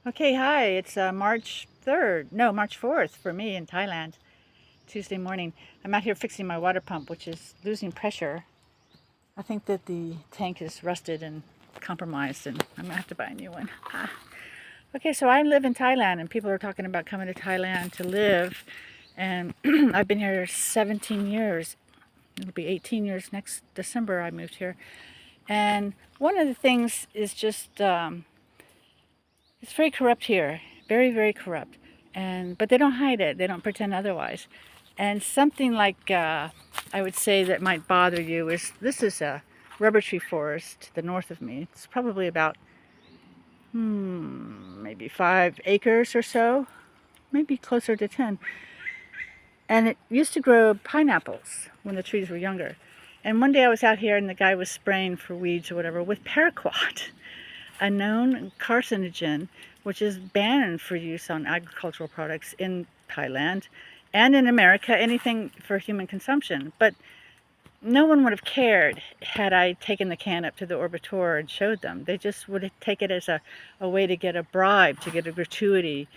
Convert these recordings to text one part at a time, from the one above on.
Okay, hi. It's March 3rd. No, March 4th for me in Thailand. Tuesday morning. I'm out here fixing my water pump, which is losing pressure. I think that the tank is rusted and compromised, and I'm gonna have to buy a new one. Okay, so I live in Thailand, and people are talking about coming to Thailand to live. And I've been here 17 years. It'll be 18 years next December. I moved here, and one of the things is just it's very corrupt here, very, very corrupt. But they don't hide it. They don't pretend otherwise. And something like I would say that might bother you is this is a rubber tree forest to the north of me. It's probably about maybe 5 acres or so, maybe closer to 10. And it used to grow pineapples when the trees were younger. And one day I was out here and the guy was spraying for weeds or whatever with paraquat, a known carcinogen, which is banned for use on agricultural products in Thailand and in America, anything for human consumption. But no one would have cared had I taken the can up to the orbitor and showed them. They just would take it as a way to get a bribe, to get a gratuity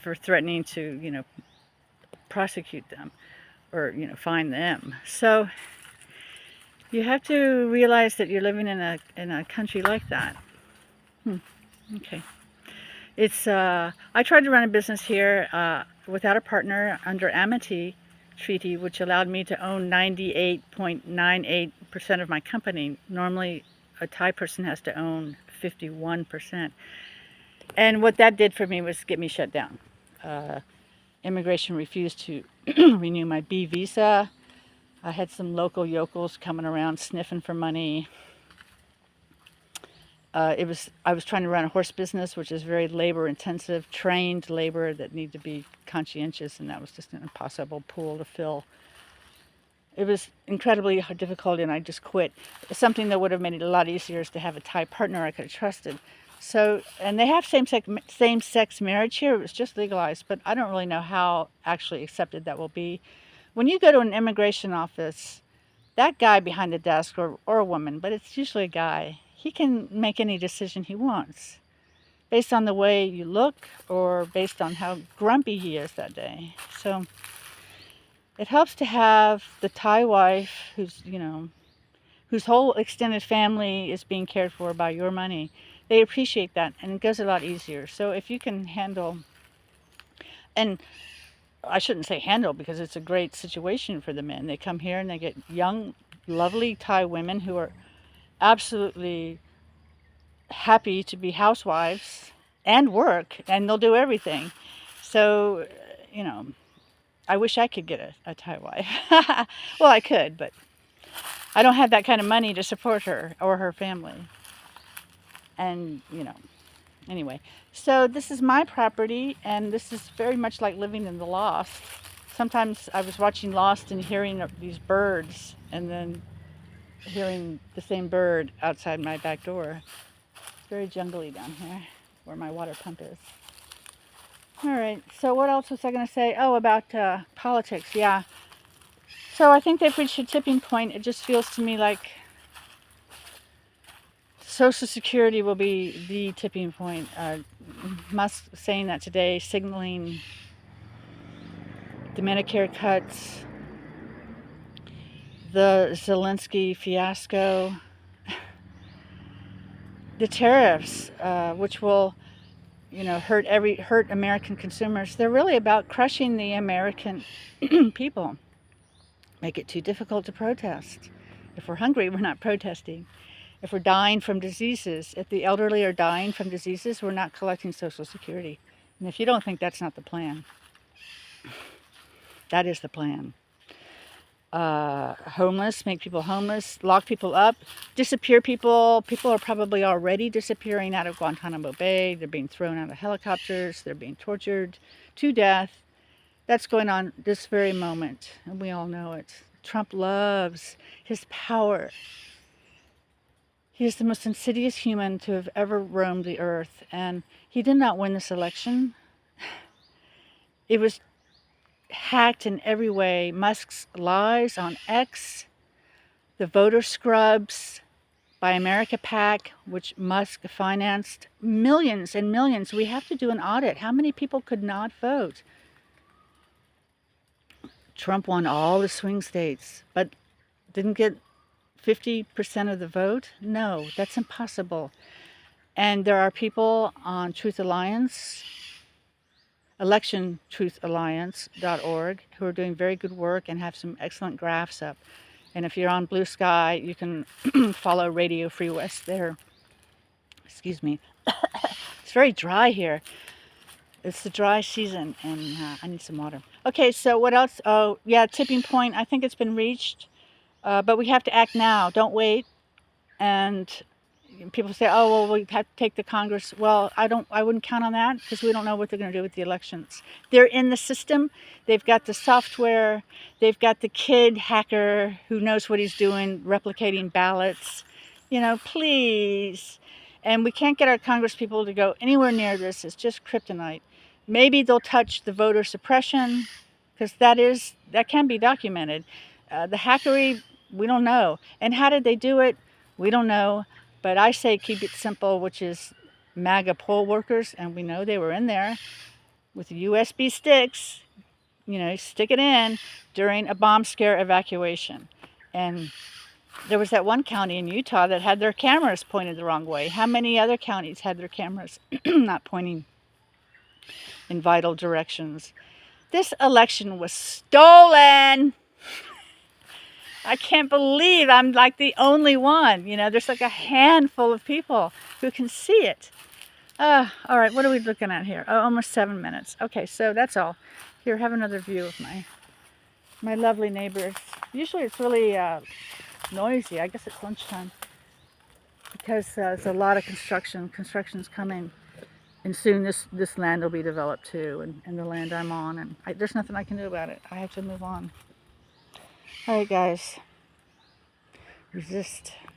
for threatening to, prosecute them or, fine them. So you have to realize that you're living in a country like that. Okay. It's I tried to run a business here without a partner under Amity Treaty, which allowed me to own 98.98% of my company. Normally, a Thai person has to own 51%. And what that did for me was get me shut down. Immigration refused to renew my B visa. I had some local yokels coming around sniffing for money. I was trying to run a horse business, which is very labor intensive, trained labor that need to be conscientious, and that was just an impossible pool to fill. It was incredibly difficult, and I just quit. Something that would have made it a lot easier is to have a Thai partner I could have trusted. So, and they have same-sex marriage here. It was just legalized, but I don't really know how actually accepted that will be. When you go to an immigration office, that guy behind the desk, or a woman, but it's usually a guy, he can make any decision he wants based on the way you look or based on how grumpy he is that day. So it helps to have the Thai wife whose whole extended family is being cared for by your money. They appreciate that, and it goes a lot easier. So if you can handle, and I shouldn't say handle because it's a great situation for the men. They come here and they get young, lovely Thai women who are absolutely happy to be housewives and work, and they'll do everything. So, I wish I could get a Thai wife. Well, I could, but I don't have that kind of money to support her or her family. And, anyway. So this is my property, and this is very much like living in the Lost. Sometimes I was watching Lost and hearing these birds, and then hearing the same bird outside my back door. It's very jungly down here where my water pump is. All right, so what else was I going to say? Oh, about politics, yeah. So I think they've reached a tipping point. It just feels to me like Social Security will be the tipping point. Musk saying that today, signaling the Medicare cuts, the Zelensky fiasco, the tariffs, which will, hurt American consumers. They're really about crushing the American people. Make it too difficult to protest. If we're hungry, we're not protesting. If we're dying from diseases, if the elderly are dying from diseases, we're not collecting Social Security. And if you don't think that's not the plan, that is the plan. Homeless, make people homeless, lock people up, disappear people. People are probably already disappearing out of Guantanamo Bay. They're being thrown out of helicopters. They're being tortured to death. That's going on this very moment, and we all know it. Trump loves his power. He is the most insidious human to have ever roamed the earth, and he did not win this election. It was hacked in every way. Musk's lies on X, the voter scrubs, Buy America PAC, which Musk financed millions and millions. We have to do an audit. How many people could not vote? Trump won all the swing states, but didn't get 50% of the vote? No, that's impossible. And there are people on Truth Alliance, electiontruthalliance.org, who are doing very good work and have some excellent graphs up. And if you're on Blue Sky, you can follow Radio Free West there. Excuse me. It's very dry here. It's the dry season, and I need some water. Okay, so what else? Oh, yeah, tipping point. I think it's been reached, but we have to act now. Don't wait. And people say, "Oh, well, we have to take the Congress." Well, I wouldn't count on that, because we don't know what they're going to do with the elections. They're in the system. They've got the software. They've got the kid hacker who knows what he's doing, replicating ballots. You know, please. And we can't get our Congress people to go anywhere near this. It's just kryptonite. Maybe they'll touch the voter suppression, because that can be documented. The hackery, we don't know. And how did they do it? We don't know. But I say keep it simple, which is MAGA poll workers, and we know they were in there with USB sticks, you know, stick it in during a bomb scare evacuation. And there was that one county in Utah that had their cameras pointed the wrong way. How many other counties had their cameras not pointing in vital directions? This election was stolen. I can't believe I'm like the only one. You know, there's like a handful of people who can see it. All right, what are we looking at here? Oh, almost 7 minutes. Okay, so that's all. Here, have another view of my lovely neighbors. Usually it's really noisy. I guess it's lunchtime, because there's a lot of construction. Construction's coming, and soon this land will be developed too, and the land I'm on, and there's nothing I can do about it. I have to move on. All right, guys. Resist.